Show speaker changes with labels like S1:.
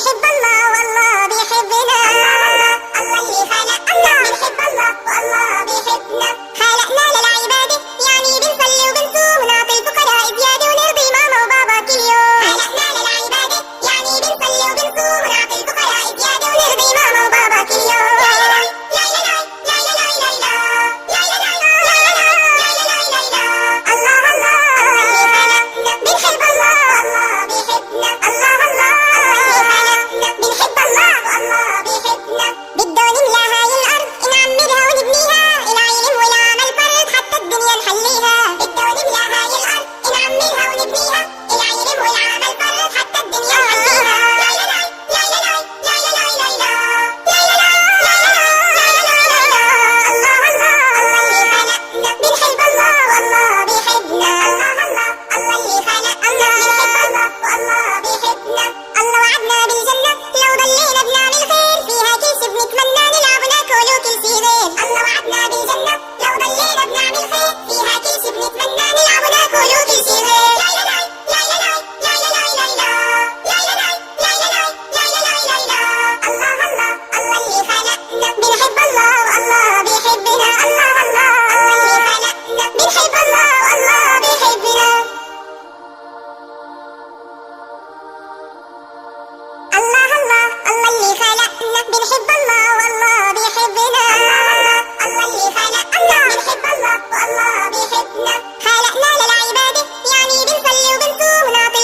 S1: بنحب الله والله بيحبنا. الله اللي خلقنا بنحب الله والله بيحبنا. خلقنا للعبادة يعني بنصلي وبنصوم ونعطي الفقراء زيادة ونرضي ماما وبابا كل يوم. خلقنا للعبادة يعني بنصلي وبنصوم ونعطي الفقراء زيادة ونرضي ماما وبابا كل يوم. بنحب الله والله بيحبنا. الله اللي خلقنا بنحب الله والله بيحبنا. خلقنا للعبادة يعني بنصلي وبنصوم ونعطي